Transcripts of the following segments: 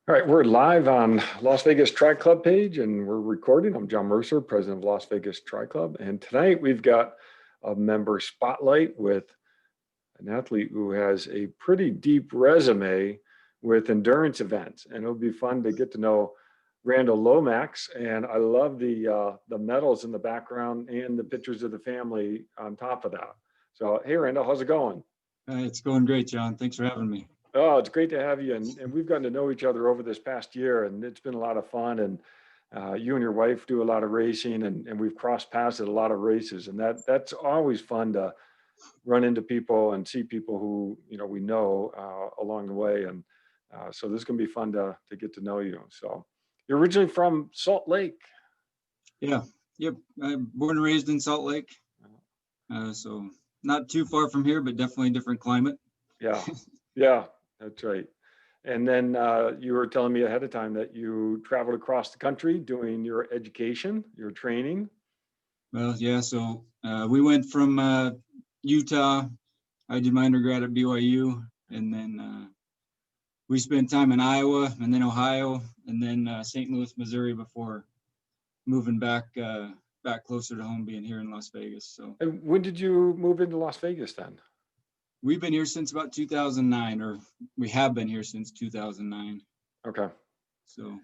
All right, we're live on Las Vegas Tri Club page and we're recording. I'm John Mercer, president of Las Vegas Tri Club. And tonight we've got a member spotlight with an athlete who has a pretty deep resume with endurance events. And it'll be fun to get to know Randall Lomax. And I love the medals in the background and the pictures of the family on top of that. So, hey, Randall, how's it going? It's going great, John. Thanks for having me. Oh, it's great to have you. And we've gotten to know each other over this past year, and it's been a lot of fun. And you and your wife do a lot of racing, and we've crossed paths at a lot of races. And that's always fun to run into people and see people who, we know along the way. And so this is going to be fun to get to know you. So you're originally from Salt Lake. Yeah, yep. I'm born and raised in Salt Lake. So not too far from here, but definitely a different climate. Yeah, yeah, that's right. And then you were telling me ahead of time that you traveled across the country doing your education, your training. Well, yeah, so we went from Utah. I did my undergrad at BYU, and then we spent time in Iowa and then Ohio and then St. Louis, Missouri before moving back closer to home, being here in Las Vegas. So And when did you move into Las Vegas then? we've been here since about 2009, or we have been here since 2009. Okay, So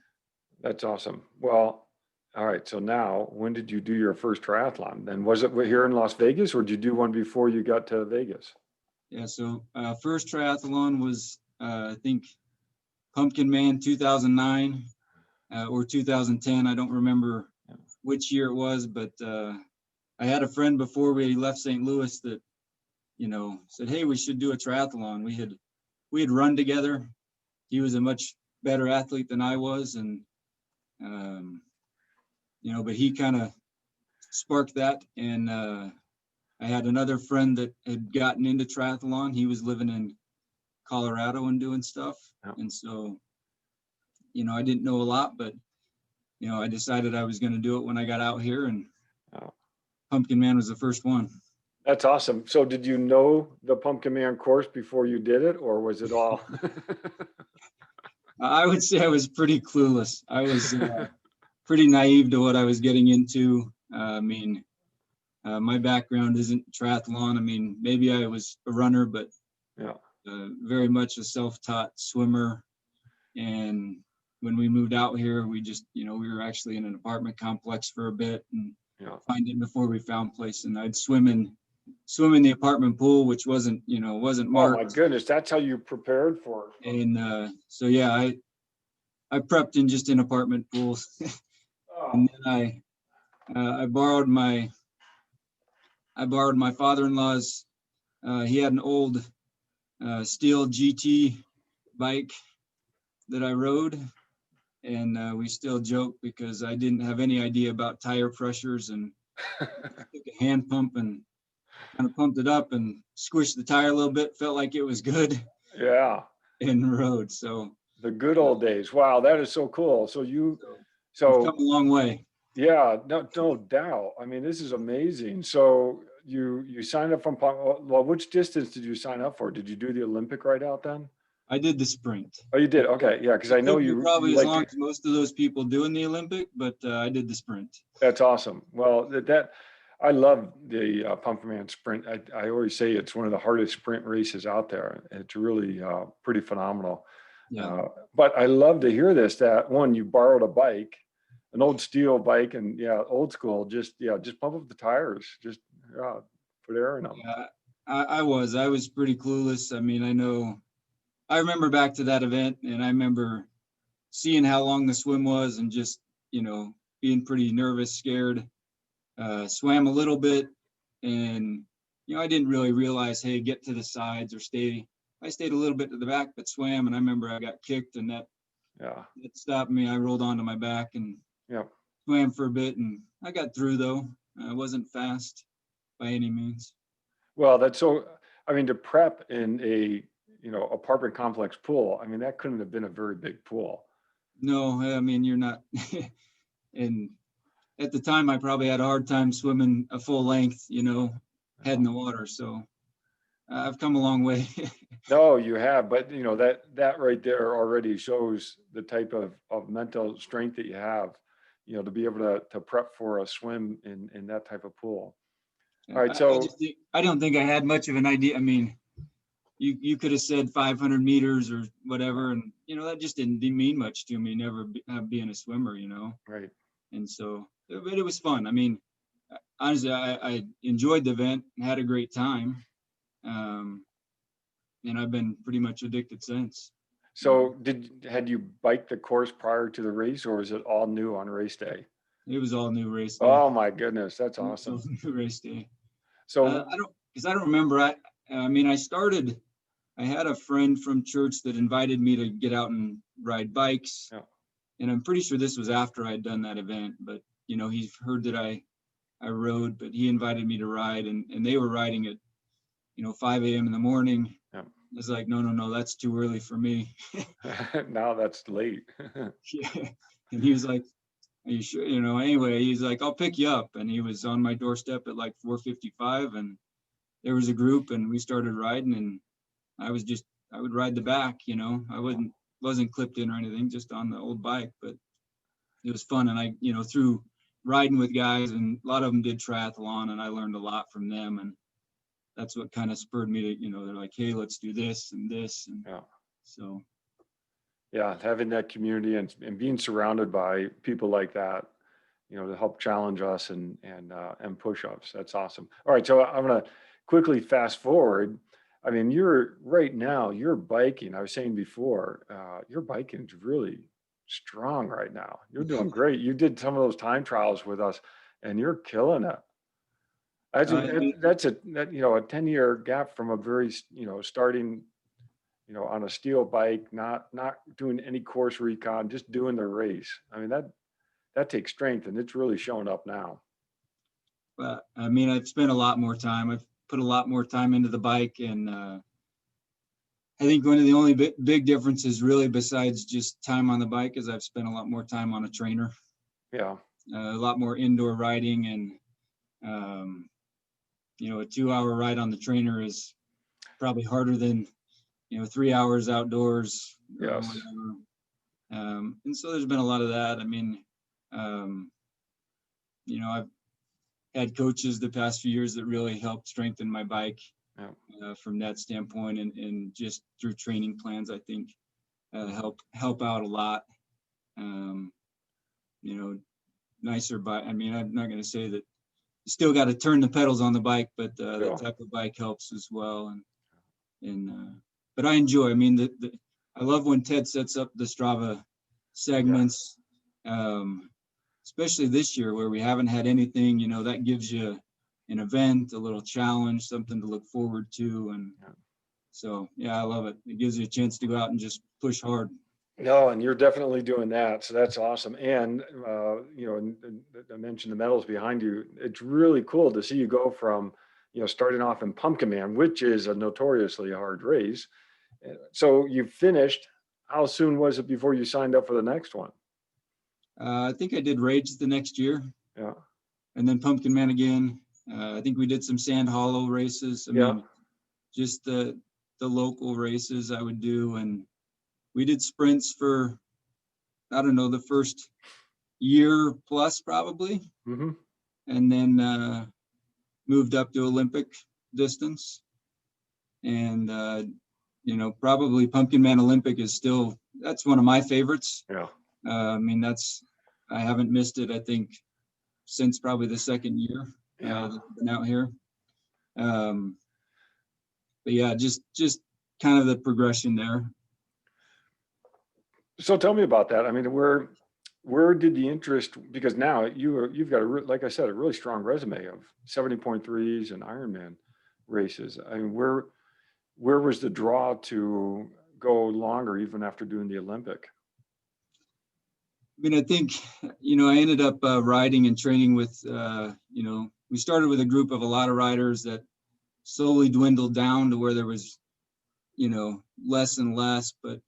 that's awesome. Well, all right. So now, when did you do your first triathlon? And was it here in Las Vegas, or did you do one before you got to Vegas? yeah, so first triathlon was I think Pumpkinman 2009 or 2010. I don't remember which year it was, but I had a friend before we left St. Louis that said, "Hey, we should do a triathlon." We had run together. He was a much better athlete than I was, and but he kind of sparked that. And I had another friend that had gotten into triathlon. He was living in Colorado and doing stuff. Yeah. And so, I didn't know a lot, but, I decided I was going to do it when I got out here, and Oh, Pumpkinman was the first one. that's awesome. So did you know the Pumpkinman course before you did it, or was it all? I would say I was pretty clueless. I was pretty naive to what I was getting into. My background isn't triathlon. I mean, maybe I was a runner, but Yeah. very much a self-taught swimmer. And when we moved out here, we just, we were actually in an apartment complex for a bit and Yeah. finding before we found place. And I'd swim in the apartment pool, which wasn't Oh marked. my goodness, that's how you prepared for it. And so yeah, I prepped in just in apartment pools. Oh, And then I borrowed my father-in-law's. He had an old steel GT bike that I rode, and we still joke because I didn't have any idea about tire pressures, and took a hand pump and kind of pumped it up and squished the tire a little bit. Felt like it was good, yeah. and rode. So The good old days. Wow, that is so cool. So we've come a long way. yeah, no doubt. I mean, this is amazing. So you signed up well, which distance did you sign up for? Did you do the Olympic right out then? I did the sprint. Oh, you did. Okay, yeah, because I know Took me you probably as like long as most of those people doing the Olympic, but I did the sprint. that's awesome. Well, that I love the Pumpkinman sprint. I always say it's one of the hardest sprint races out there. It's really pretty phenomenal. Yeah. But I love to hear this, that one, you borrowed a bike, an old steel bike, and yeah, old school, just pump up the tires, just put air in them. Yeah, I was pretty clueless. I mean, I remember back to that event, and I remember seeing how long the swim was and just, being pretty nervous, scared. Swam a little bit, and, I didn't really realize, hey, get to the sides or stay. I stayed a little bit to the back, but swam, and I remember I got kicked, and that stopped me. I rolled onto my back and Yeah. swam for a bit, and I got through, though. I wasn't fast by any means. Well, that's so, I mean, to prep in a, apartment complex pool, I mean, that couldn't have been a very big pool. No, I mean, you're not. And at the time, I probably had a hard time swimming a full length, head in the water. So I've come a long way. No, you have, but you know, that right there already shows the type of mental strength that you have, you know, to be able to prep for a swim in that type of pool. All right, I so just think, I don't think I had much of an idea. I mean, you could have said 500 meters or whatever, and that just didn't mean much to me. Never being a swimmer, right. and so, but it was fun. I mean, honestly, I enjoyed the event and had a great time, and I've been pretty much addicted since. So had you biked the course prior to the race, or was it all new on race day? It was all new race day. Oh my goodness, that's awesome. New race day. So I don't remember. I mean, I had a friend from church that invited me to get out and ride bikes. yeah. And I'm pretty sure this was after I'd done that event, but he's heard that I rode, but he invited me to ride, and they were riding at 5 a.m. in the morning. Yeah. I was like, no, that's too early for me. Now that's late. Yeah. And he was like, are you sure? Anyway, he's like, I'll pick you up. And he was on my doorstep at like 4:55, and there was a group, and we started riding, and I would ride the back, I wasn't clipped in or anything, just on the old bike, but it was fun. And I, through riding with guys, and a lot of them did triathlon, and I learned a lot from them. And that's what kind of spurred me to, they're like, hey, let's do this and this. And Yeah. so. Yeah. Having that community and being surrounded by people like that, to help challenge us and push us. That's awesome. All right. So I'm going to quickly fast forward. I mean, right now, you're biking. I was saying before, your biking is really strong right now. You're doing great. You did some of those time trials with us, and you're killing it. That's a 10-year gap from a very, starting, on a steel bike, not doing any course recon, just doing the race. I mean, that takes strength, and it's really showing up now. But I mean, I've spent a lot more time. I've put a lot more time into the bike, and I think one of the only big differences, really, besides just time on the bike, is I've spent a lot more time on a trainer. Yeah. A lot more indoor riding, and a 2-hour ride on the trainer is probably harder than 3 hours outdoors. Yes. And so there's been a lot of that. I mean, I've had coaches the past few years that really helped strengthen my bike. Yeah. From that standpoint, and just through training plans, I think help out a lot. Nicer bike. I mean, I'm not going to say that you still got to turn the pedals on the bike, but that type of bike helps as well. But I enjoy. I mean, I love when Ted sets up the Strava segments, especially this year where we haven't had anything. That gives you an event, a little challenge, something to look forward to. And so, I love it. It gives you a chance to go out and just push hard. No, and you're definitely doing that. So that's awesome. And, I mentioned the medals behind you. It's really cool to see you go from, starting off in Pumpkinman, which is a notoriously hard race. So you finished. How soon was it before you signed up for the next one? I think I did Rage the next year. Yeah. And then Pumpkinman again. I think we did some Sand Hollow races. I mean, just the local races I would do. And we did sprints for, I don't know, the first year plus probably. Mm-hmm. And then moved up to Olympic distance. And, probably Pumpkinman Olympic is still, that's one of my favorites. Yeah. I mean, I haven't missed it, I think, since probably the second year that I've been out here. But yeah, just kind of the progression there. So tell me about that. I mean, where did the interest, because now you've got like I said, a really strong resume of 70.3s and Ironman races. I mean, where was the draw to go longer even after doing the Olympic? I mean, I think, I ended up riding and training with, we started with a group of a lot of riders that slowly dwindled down to where there was, less and less. But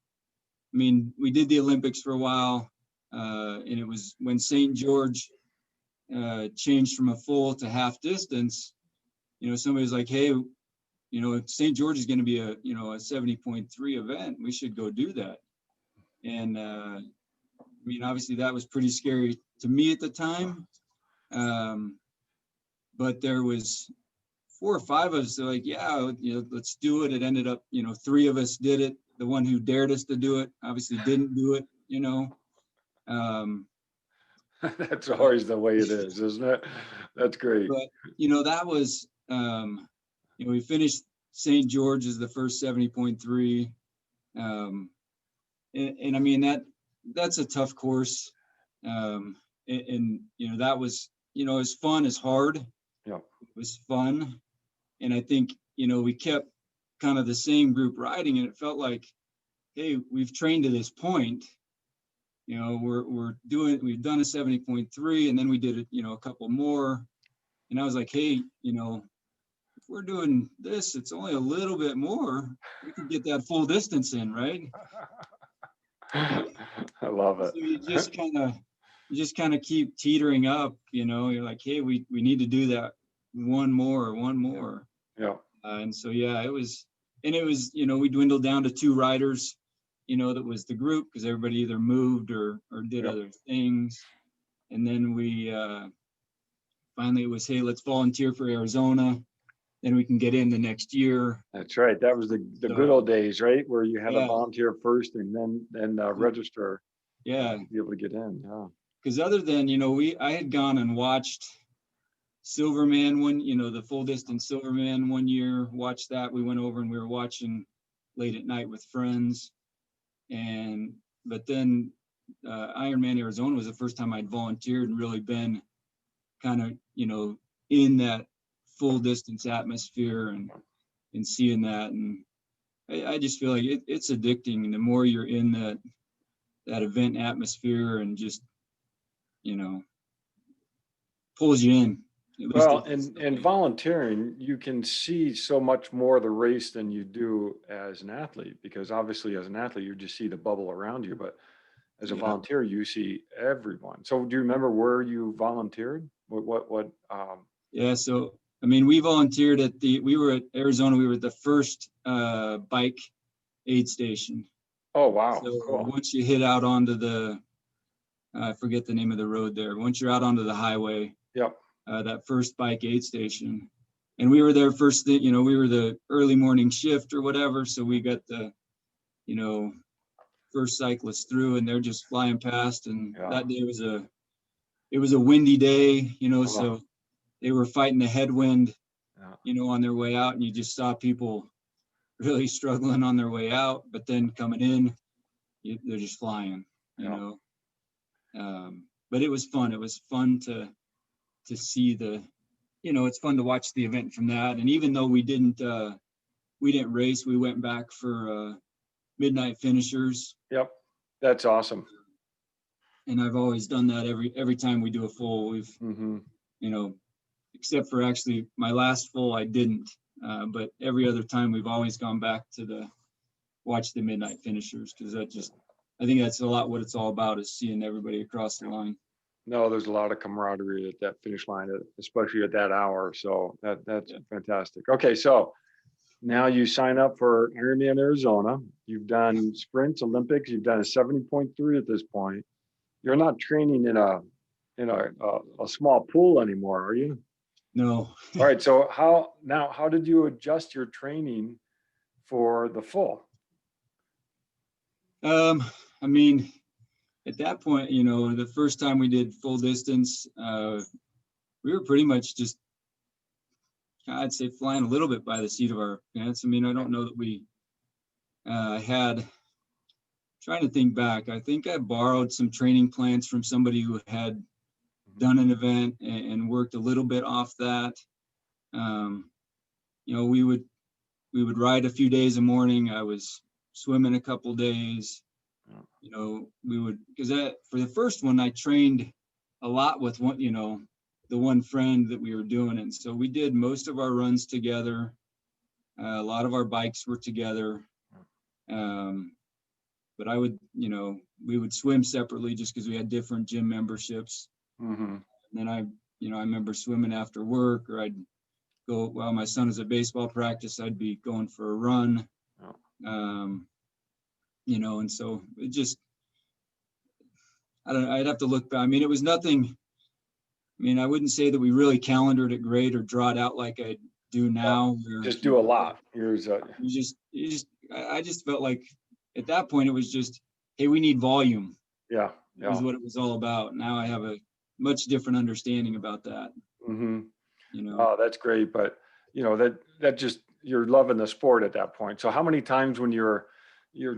I mean, we did the Olympics for a while, and it was when St. George changed from a full to half distance. Somebody was like, hey, St. George is going to be a 70.3 event. We should go do that. And I mean, obviously that was pretty scary to me at the time. But there was 4 or 5 of us that were like, yeah, let's do it. It ended up, 3 of us did it. The one who dared us to do it obviously didn't do it, That's always the way it is, isn't it? That's great. But, that was, we finished St. George as the first 70.3. And I mean, that's a tough course. And that was, as fun as hard. Yeah. It was fun. And I think, we kept kind of the same group riding, and it felt like, hey, we've trained to this point. We've done a 70.3, and then we did it, a couple more. And I was like, hey, if we're doing this, it's only a little bit more. We could get that full distance in, right? I love it. So you just kind of keep teetering up, you're like, hey, we need to do that one more. Yeah. And so, yeah, it was, we dwindled down to 2 riders, that was the group, because everybody either moved or did other things. And then we, finally it was, hey, let's volunteer for Arizona. Then we can get in the next year. That's right. That was the good old days, right? Where you had to volunteer first and then register. Yeah. To be able to get in. Yeah. Because other than, I had gone and watched Silverman the full distance Silverman one year, watched that. We went over and we were watching late at night with friends. But then Ironman Arizona was the first time I'd volunteered and really been kind of, in that full distance atmosphere and seeing that. And I just feel like it's addicting. And the more you're in that event atmosphere, and just, pulls you in. Well, and volunteering, you can see so much more of the race than you do as an athlete, because obviously as an athlete, you just see the bubble around you, but as a volunteer, you see everyone. So do you remember where you volunteered? What Yeah. So, I mean, we volunteered we were at Arizona. We were at the first bike aid station. Oh, wow. So Cool. once you hit out onto I forget the name of the road there. Once you're out onto the highway. Yep. That first bike aid station, and we were there first. We were the early morning shift or whatever, so we got the, first cyclist through, and they're just flying past. And that day it was a windy day, so they were fighting the headwind, on their way out, and you just saw people really struggling on their way out, but then coming in, they're just flying, but it was fun. It was fun to see it's fun to watch the event from that. And even though we didn't race, we went back for midnight finishers. Yep. That's awesome. And I've always done that every time we do a full. We've, except for actually my last full, I didn't. But every other time we've always gone back to watch the midnight finishers, because I think that's a lot what it's all about, is seeing everybody across the line. No, there's a lot of camaraderie at that finish line, especially at that hour. So that's fantastic. Okay, so now you sign up for Ironman Arizona. You've done sprints, Olympics. You've done a 70.3 at this point. You're not training in a small pool anymore, are you? No. All right. So how did you adjust your training for the full? I mean, at that point, the first time we did full distance, we were pretty much just, I'd say, flying a little bit by the seat of our pants. I mean, I don't know that we trying to think back, I think I borrowed some training plans from somebody who had done an event and worked a little bit off that. We would ride a few days a morning. I was swimming a couple days. We would, because for the first one, I trained a lot with the one friend that we were doing. And so we did most of our runs together. A lot of our bikes were together. But I would, we would swim separately just because we had different gym memberships. And then I remember swimming after work, or I'd go, while my son was at baseball practice, I'd be going for a run. Oh. You know, and so it just, I don't know, I'd have to look back. I mean, it was nothing. I mean, I wouldn't say that we really calendared it great or draw it out like I do now. Where, Just do a lot. Here's I just felt like at that point it was just, hey, we need volume. yeah. It was what it was all about. Now I have a much different understanding about that. Mm-hmm. You know. Oh, that's great. But you know, that just, you're loving the sport at that point. So how many times when you're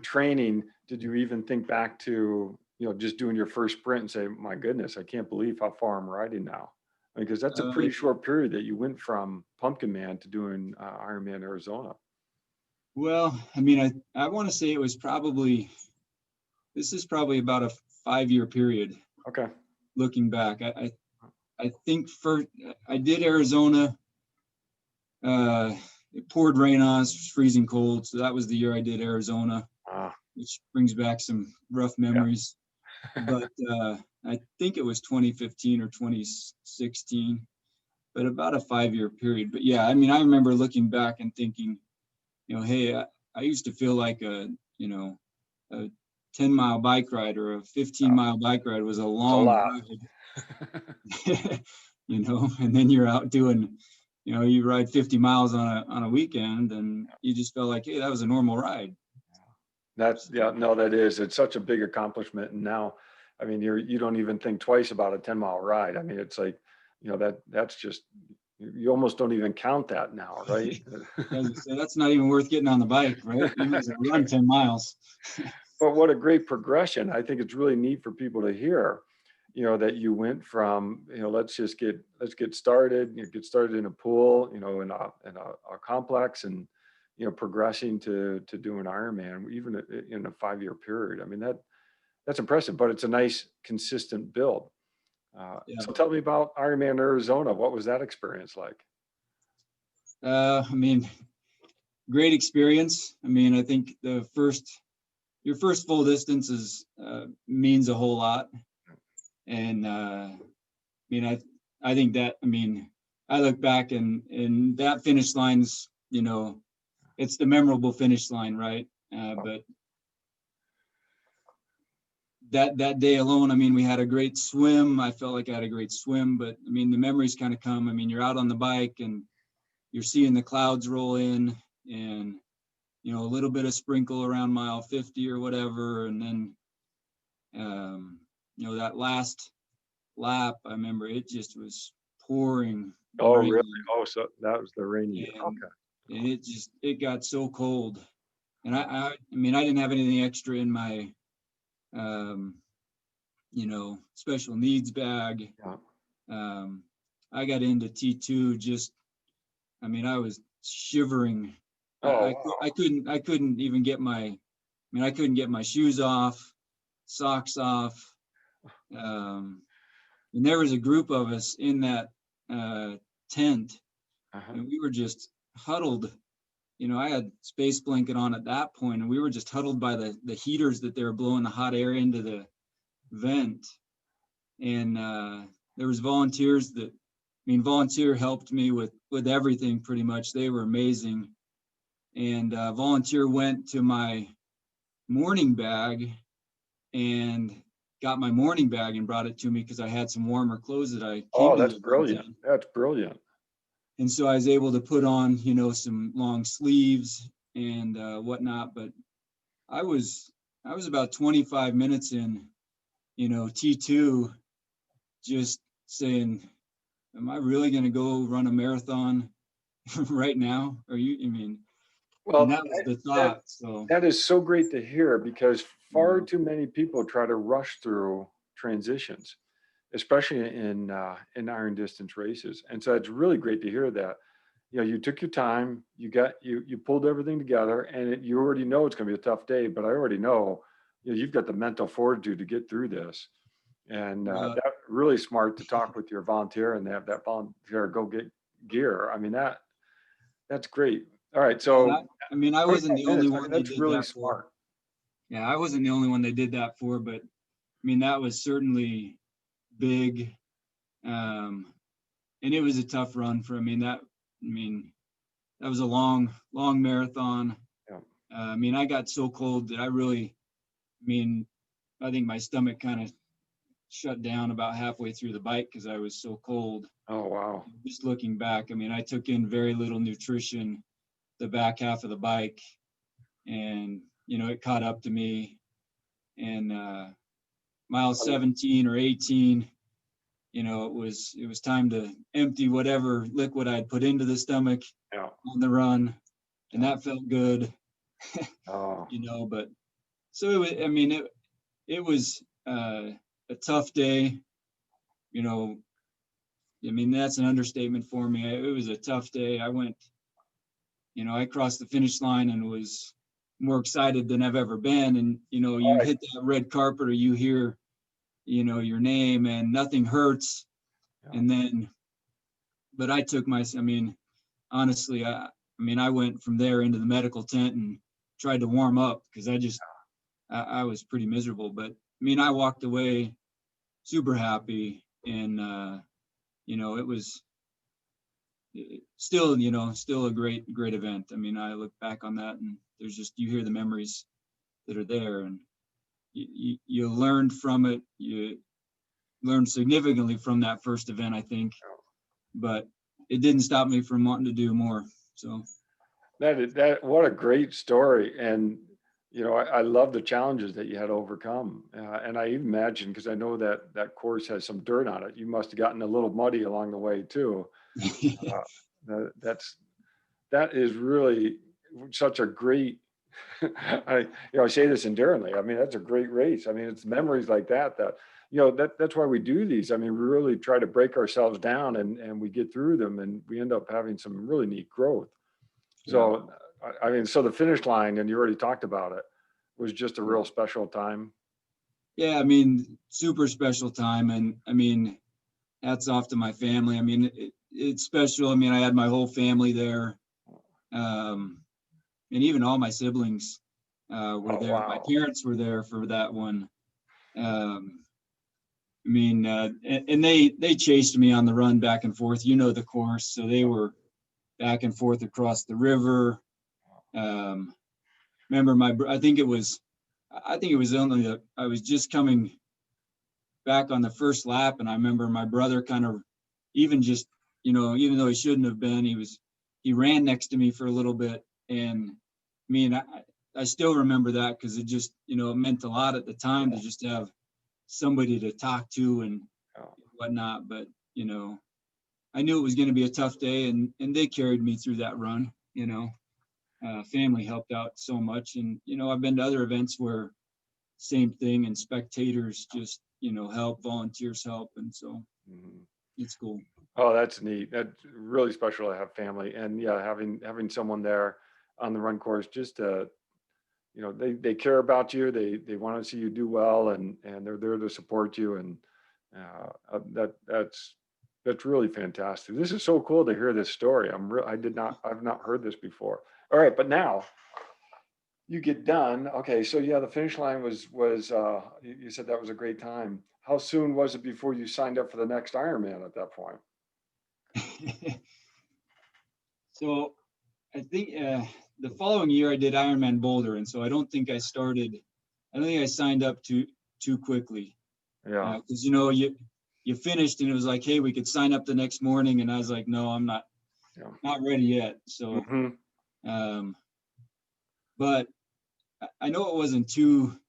training, did you even think back to, you know, just doing your first sprint and say, my goodness, I can't believe how far I'm riding now? Because that's a pretty short period that you went from Pumpkinman to doing Ironman Arizona. Well, I mean, I want to say it was this is probably about a 5-year period. Okay. Looking back, I think I did Arizona. It poured rain on us, it was freezing cold. So that was the year I did Arizona, which brings back some rough memories. Yeah. But I think it was 2015 or 2016, but about a 5-year period. But yeah, I mean, I remember looking back and thinking, you know, hey, I used to feel like a 10-mile bike ride or a 15-mile bike ride was a long ride. You know, and then you're out doing, you know, you ride 50 miles on a weekend, and you just felt like, hey, that was a normal ride. That is, it's such a big accomplishment. And now, I mean, you don't even think twice about a 10-mile ride. I mean, it's like, you know, that's just, you almost don't even count that now, right? So that's not even worth getting on the bike, right? You might as well run 10 miles. But what a great progression. I think it's really neat for people to hear, you know, that you went from, you know, let's get started, you know, get started in a pool, you know, in a complex, and, you know, progressing to doing Ironman, even in a 5-year period. I mean, that's impressive, but it's a nice, consistent build. So tell me about Ironman Arizona. What was that experience like? I mean, great experience. I mean, I think your first full distance means a whole lot. And I mean, I think that, I mean, I look back and that finish line's, you know, it's the memorable finish line, right? But that day alone, I mean, we had a great swim. I felt like I had a great swim, but I mean, the memories kind of come. I mean, you're out on the bike and you're seeing the clouds roll in, and, you know, a little bit of sprinkle around mile 50 or whatever. And then, you know, that last lap, I remember it just was pouring. Oh, rain. Really? Oh, so that was the rainy. Okay. And it got so cold. And I mean, I didn't have anything extra in my, you know, special needs bag. Yeah. I got into T2 just, I mean, I was shivering. I couldn't even get I couldn't get my shoes off, socks off. And there was a group of us in that tent, and we were just huddled. You know, I had space blanket on at that point, and we were just huddled by the heaters that they were blowing the hot air into the vent. And there was volunteers volunteer helped me with everything pretty much. They were amazing. And volunteer went to my morning bag and got my morning bag and brought it to me because I had some warmer clothes that I came. Oh, that's brilliant. That's brilliant. And so I was able to put on, you know, some long sleeves and whatnot. But I was about 25 minutes in, you know, T2, just saying, am I really going to go run a marathon right now? I mean, well, that was the thought. So that is so great to hear, because far too many people try to rush through transitions, especially in iron distance races. And so it's really great to hear that, you know, you took your time, you pulled everything together, and you already know it's going to be a tough day, but I already know, you know, you've got the mental fortitude to get through this. And that's really smart to talk with your volunteer and have that volunteer go get gear. I mean, that's great. All right. So, I mean, I wasn't the only one. That's really smart. Yeah, I wasn't the only one they did that for, but I mean, that was certainly big. And it was a tough run for, I mean, I mean, that was a long marathon. Yeah. I mean, I got so cold that I think my stomach kind of shut down about halfway through the bike because I was so cold. Oh, wow. Just looking back, I mean, I took in very little nutrition the back half of the bike, and it caught up to me. And mile 17 or 18, it was time to empty whatever liquid I'd put into the stomach Yeah. on the run, and that felt good. Oh, But so it was a tough day. That's an understatement for me. It was a tough day. I crossed the finish line and was more excited than I've ever been. And, you hit that red carpet, or you hear, your name, and nothing hurts. yeah. And then, but honestly, I went from there into the medical tent and tried to warm up because I was pretty miserable. But I walked away super happy, and, it was still a great event. I look back on that, and there's just, you hear the memories that are there, and you learned from it. You learned significantly from that first event, I think, but it didn't stop me from wanting to do more. So what a great story. And, I love the challenges that you had to overcome. And I even imagine, because I know that course has some dirt on it, you must have gotten a little muddy along the way too. That is really such a great, I say this endearingly. That's a great race. It's memories like that's why we do these. We really try to break ourselves down, and we get through them, and we end up having some really neat growth. So, so the finish line, and you already talked about it, was just a real special time. Yeah, super special time. And hats off to my family. It's special. I had my whole family there. And even all my siblings were there. Wow. My parents were there for that one. And they chased me on the run back and forth. The course, so they were back and forth across the river. Remember I think it was only I was just coming back on the first lap, and I remember my brother kind of, even though he shouldn't have been, he ran next to me for a little bit. And I still remember that because it just, it meant a lot at the time to just have somebody to talk to and whatnot. But, I knew it was going to be a tough day, and they carried me through that run. Family helped out so much. And, I've been to other events where same thing, and spectators just, help, volunteers help. And so it's cool. Oh, that's neat. That's really special to have family. And having someone there on the run course, just they care about you. They want to see you do well, and they're there to support you. And that's really fantastic. This is so cool to hear this story. I've not heard this before. All right, but now you get done. Okay, so the finish line was you said that was a great time. How soon was it before you signed up for the next Ironman at that point? So I think the following year I did Ironman Boulder, and so I don't think I signed up too quickly. Yeah. Because you finished, and it was like, hey, we could sign up the next morning, and I was like, no, I'm not ready yet. So but I know it wasn't too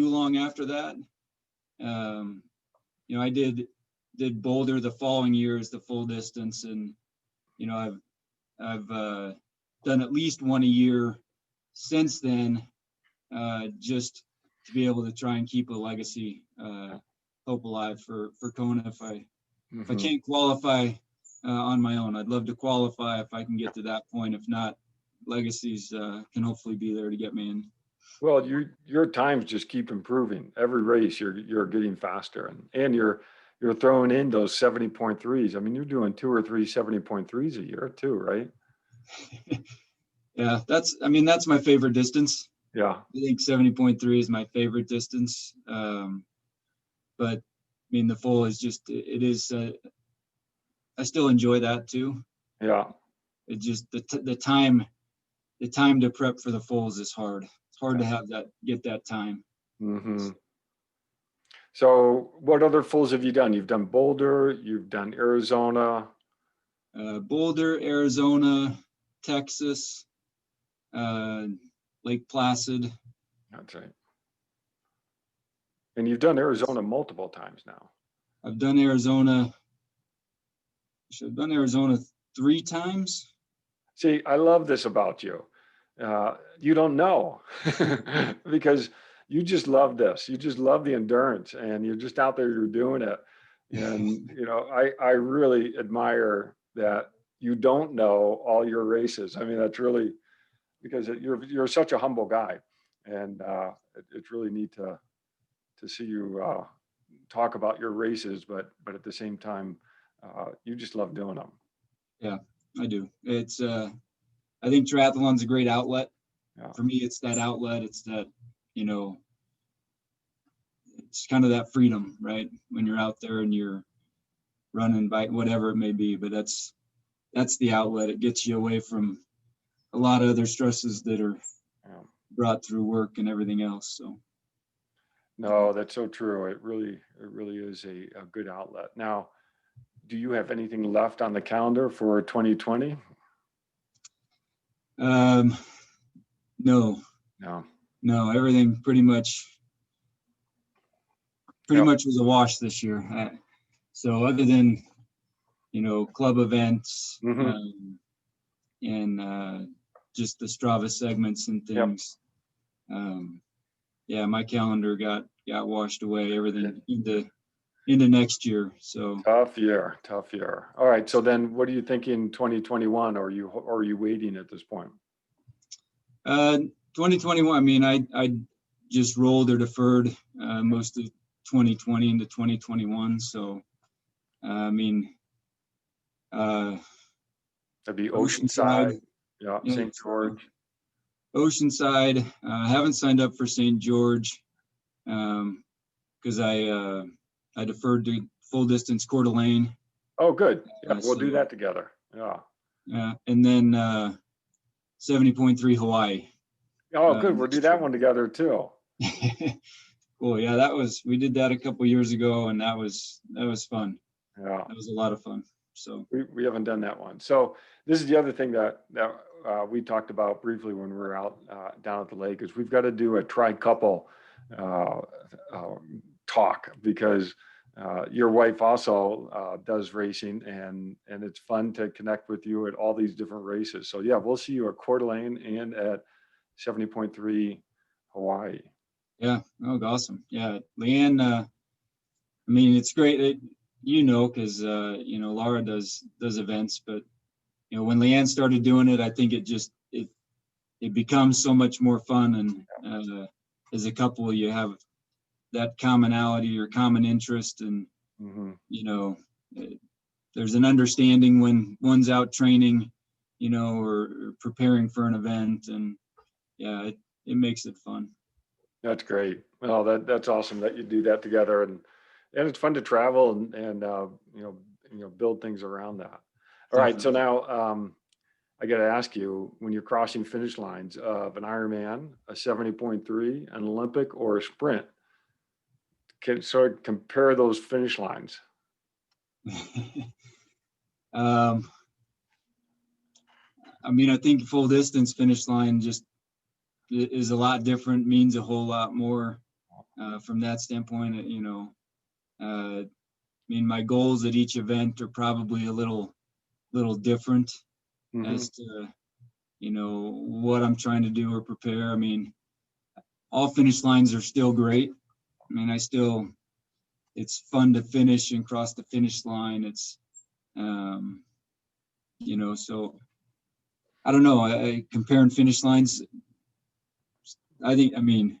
long after that. I did Boulder the following year as the full distance, and I've done at least one a year since then, just to be able to try and keep a legacy, hope alive for Kona. If I can't qualify on my own, I'd love to qualify if I can get to that point. If not, legacies can hopefully be there to get me in. Well, your times just keep improving. Every race you're getting faster, and you're throwing in those 70.3s. You're doing 2 or 3 70.3s a year too, right? Yeah, that's my favorite distance. Yeah. I think 70.3 is my favorite distance. But the full is just, it is, I still enjoy that too. Yeah. it just the time to prep for the fulls is hard. It's hard to get that time. Mm-hmm. So what other fulls have you done? You've done Boulder, you've done Arizona. Boulder, Arizona, Texas, Lake Placid. That's right. And you've done Arizona multiple times now. I've done Arizona. I've done Arizona 3 times. See, I love this about you. You don't know because you just love this. You just love the endurance, and you're just out there, you're doing it. And, I really admire that you don't know all your races. I mean, that's really, because you're such a humble guy, and it's really neat to see you talk about your races, but at the same time, you just love doing them. Yeah, I do. It's I think triathlon's a great outlet. Yeah. For me, it's that outlet. It's that, it's kind of that freedom, right? When you're out there and you're running, bike, whatever it may be, but that's the outlet. It gets you away from a lot of other stresses that are brought through work and everything else. So. No, that's so true. It really is a good outlet. Now, do you have anything left on the calendar for 2020? No. Everything pretty much was a wash this year. So other than, club events, and just the Strava segments and things, my calendar got washed away, everything into next year. So tough year. All right. So then what are you thinking 2021? Or are you waiting at this point? 2021, I mean, I just rolled or deferred most of 2020 into 2021. So, I mean, that'd be Oceanside. Yeah, St. George. Oceanside. I haven't signed up for St. George because I deferred to full distance Coeur d'Alene. Oh, good. Yeah, we'll do that together. Yeah. Yeah, and then 70.3 Hawaii. Oh, good. We'll do that one together too. Cool. Yeah, we did that a couple years ago, and that was fun. Yeah, that was a lot of fun. So we haven't done that one. So this is the other thing that we talked about briefly when we were out down at the lake, is we've got to do a tri-couple talk, because your wife also does racing, and it's fun to connect with you at all these different races. So yeah, we'll see you at Coeur d'Alene and at 70.3 Hawaii. Yeah, oh, awesome. Yeah, Leanne, I mean, it's great, because Laura does events, but when Leanne started doing it, I think it becomes so much more fun, and as a couple, you have that commonality or common interest, and there's an understanding when one's out training, or preparing for an event, and yeah, it makes it fun. That's great. Well, that's awesome that you do that together, and it's fun to travel and build things around that. All right, so now I got to ask you, when you're crossing finish lines of an Ironman, a 70.3, an Olympic, or a sprint, can sort of compare those finish lines. I mean, I think full distance finish line just is a lot different, means a whole lot more from that standpoint. I mean, my goals at each event are probably a little different as to, what I'm trying to do or prepare. I mean, all finish lines are still great. I mean, it's fun to finish and cross the finish line. It's, so I don't know. I comparing finish lines, I mean,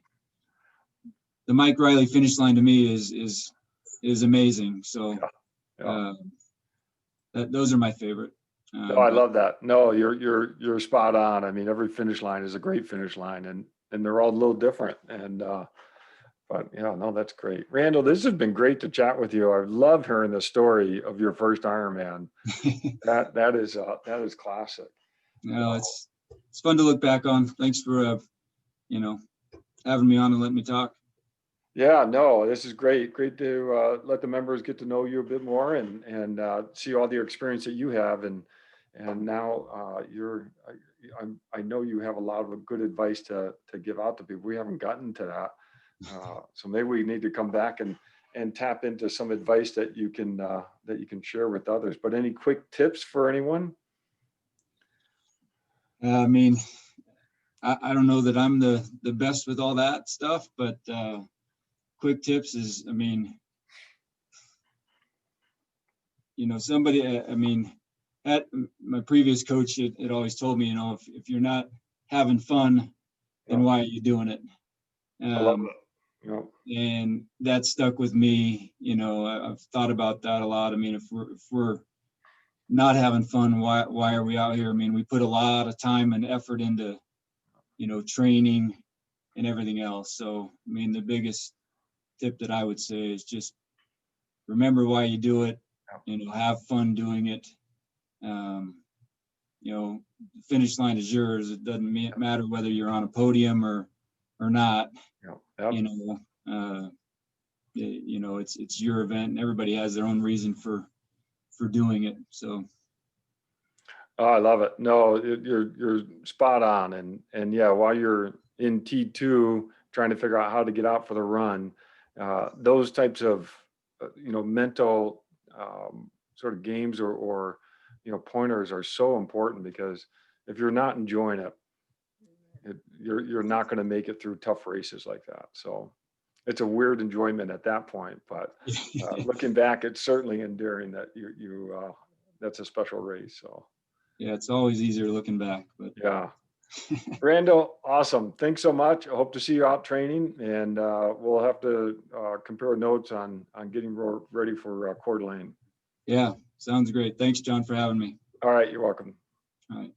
the Mike Riley finish line to me is amazing. So those are my favorite. No, I love that. No, you're spot on. I mean, every finish line is a great finish line, and they're all a little different. And But yeah, no, that's great. Randall, this has been great to chat with you. I love hearing the story of your first Ironman. That is classic. No, it's fun to look back on. Thanks for you know, having me on and letting me talk. Yeah, no, this is great. Great to let the members get to know you a bit more and see all the experience that you have. And now I know you have a lot of good advice to give out to people. We haven't gotten to that, so maybe we need to come back and tap into some advice that you can share with others. But any quick tips for anyone? I mean, I don't know that I'm the best with all that stuff, but quick tips is, I mean, somebody, I mean, at my previous coach, it always told me, if you're not having fun, then why are you doing it? I love it. And that stuck with me. I've thought about that a lot. I mean, if we're not having fun, why are we out here? I mean, we put a lot of time and effort into, training and everything else. So, I mean, the biggest tip that I would say is just remember why you do it, have fun doing it. The finish line is yours. It doesn't matter whether you're on a podium or not. It's your event, and everybody has their own reason for doing it. So. Oh, I love it. No, you're spot on. And yeah, while you're in T2 trying to figure out how to get out for the run, those types of mental sort of games or pointers are so important, because if you're not enjoying it, you're not going to make it through tough races like that. So it's a weird enjoyment at that point, but looking back, it's certainly endearing that you that's a special race. So. Yeah, it's always easier looking back, but yeah. Randall, awesome. Thanks so much. I hope to see you out training, and we'll have to compare notes on getting ready for Coeur d'Alene. Yeah, sounds great. Thanks, John, for having me. All right, you're welcome. All right.